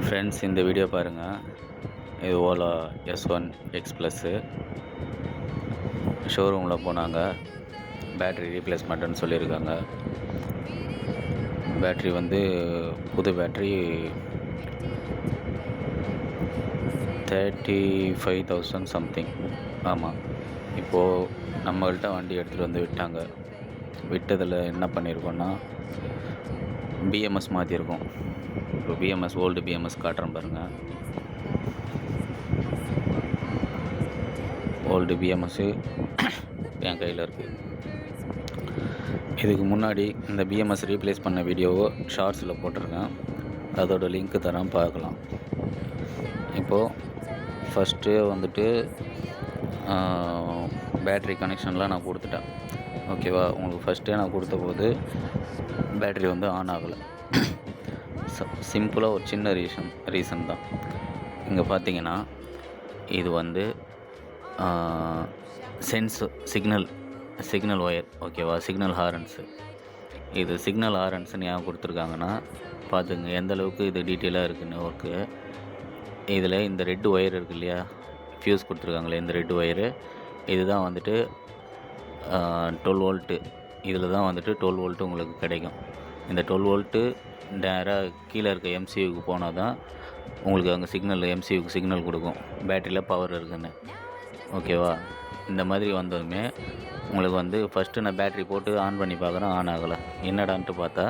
Friends, இந்த video பாருங்கள். இது ஓலா S1 X ப்ளஸ்ஸு. ஷோரூமில் போனாங்க, பேட்ரி ரீப்ளேஸ்மெண்ட்டுன்னு சொல்லியிருக்காங்க. பேட்ரி வந்து புது பேட்ரி 35,000 சம்திங். ஆமாம், இப்போது நம்மள்கிட்ட வண்டி எடுத்துகிட்டு வந்து விட்டாங்க. விட்டதில் என்ன பண்ணியிருக்கோன்னா, பிஎம்எஸ் மாற்றிருக்கோம். இப்போ பிஎம்எஸ், ஓல்டு பிஎம்எஸ் காட்டுறேன் பாருங்கள். ஓல்டு பிஎம்எஸ்ஸு என் கையில் இருக்குது. இதுக்கு முன்னாடி இந்த பிஎம்எஸ் ரீப்ளேஸ் பண்ண வீடியோவை ஷார்ட்ஸில் போட்டிருக்கேன். அதோட லிங்க்கு தரேன், பார்க்கலாம். இப்போது ஃபஸ்ட்டு வந்துட்டு பேட்ரி கனெக்ஷன்லாம் நான் கொடுத்துட்டேன். ஓகேவா? உங்களுக்கு ஃபஸ்ட்டே நான் கொடுத்த போது பேட்ரி வந்து ஆன் ஆகலை. சிம்பிளாக ஒரு சின்ன ரீசன் தான். இங்கே பார்த்தீங்கன்னா, இது வந்து சிக்னல் ஒயர். ஓகேவா? சிக்னல் ஹாரன்ஸு. இது சிக்னல் ஹாரன்ஸுன்னு ஏன் கொடுத்துருக்காங்கன்னா, பார்த்துங்க எந்த அளவுக்கு இது டீட்டெயிலாக இருக்குன்னு ஒர்க்கு. இதில் இந்த ரெட் ஒயர் இருக்குது இல்லையா, ஃபியூஸ் கொடுத்துருக்காங்களே, இந்த ரெட் ஒயரு, இதுதான் வந்துட்டு 12 வோல்ட்டு. இதில் தான் வந்துட்டு 12 வோல்ட்டு உங்களுக்கு கிடைக்கும். இந்த 12 வோல்ட்டு நேராக கீழே இருக்க எம்சியூக்கு போனால் தான் உங்களுக்கு அங்கே எம்சியூக்கு சிக்னல் கொடுக்கும், பேட்டரியில் பவர் இருக்குன்னு. ஓகேவா? இந்த மாதிரி வந்ததுமே உங்களுக்கு வந்து ஃபஸ்ட்டு நான் பேட்ரி போட்டு ஆன் பண்ணி பார்க்குறேன், ஆன் ஆகலை. என்னடான்ட்டு பார்த்தா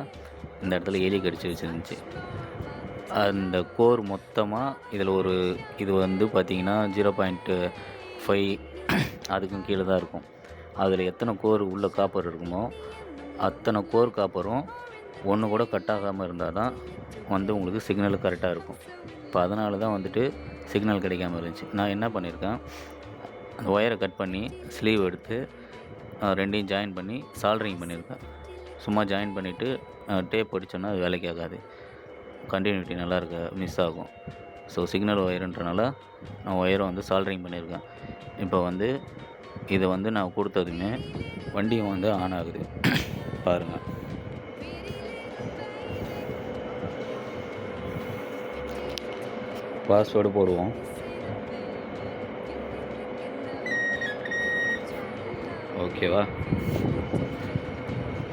இந்த இடத்துல எலி கடிச்சு வச்சுருந்துச்சு. அந்த கோர் மொத்தமாக இதில் இது வந்து பார்த்திங்கன்னா 0.5 அதுக்கும் கீழே தான் இருக்கும். அதில் எத்தனை கோர் உள்ள காப்பர் இருக்குமோ அத்தனை கோர் காப்பரும் ஒன்று கூட கட் ஆகாமல் இருந்தால் தான் வந்து உங்களுக்கு சிக்னல் கரெக்டாக இருக்கும். இப்போ அதனால தான் வந்துட்டு சிக்னல் கிடைக்காம இருந்துச்சு. நான் என்ன பண்ணியிருக்கேன், அந்த ஒயரை கட் பண்ணி ஸ்லீவ் எடுத்து ரெண்டையும் ஜாயின் பண்ணி சால்ட்ரிங் பண்ணியிருக்கேன். சும்மா ஜாயின் பண்ணிவிட்டு டேப் அடித்தோன்னா அது வேலைக்கு ஆகாது, கண்டினியூட்டி நல்லா மிஸ் ஆகும். ஸோ சிக்னல் ஒயருன்றனால நான் ஒயரை வந்து சால்ட்ரிங் பண்ணியிருக்கேன். இப்போ வந்து இதை வந்து நான் கொடுத்ததுமே வண்டியும் வந்து ஆன் ஆகுது. பாருங்கள். பாஸ்வேர்டு போடுவோம். ஓகேவா?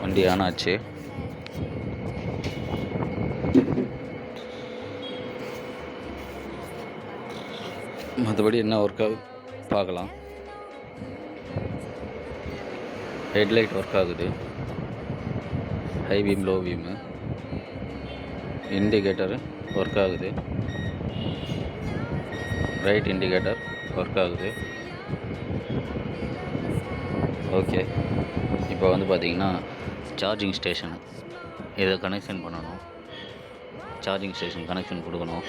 வண்டி ஆன் ஆச்சு. மற்றபடி என்ன ஒர்க் ஆகுது பார்க்கலாம். ஹெட்லைட் ஒர்க் ஆகுது, high beam, low beam, indicator work ஆகுது, ரைட் இண்டிகேட்டர் ஒர்க் ஆகுது. ஓகே, இப்போ வந்து பார்த்திங்கன்னா சார்ஜிங் ஸ்டேஷனு இதை கனெக்ஷன் பண்ணணும். சார்ஜிங் ஸ்டேஷன் கனெக்ஷன் கொடுக்கணும்.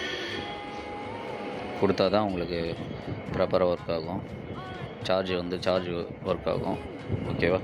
கொடுத்தா தான் உங்களுக்கு ப்ராப்பராக ஒர்க் ஆகும். சார்ஜ் ஒர்க் ஆகும். ஓகேவா?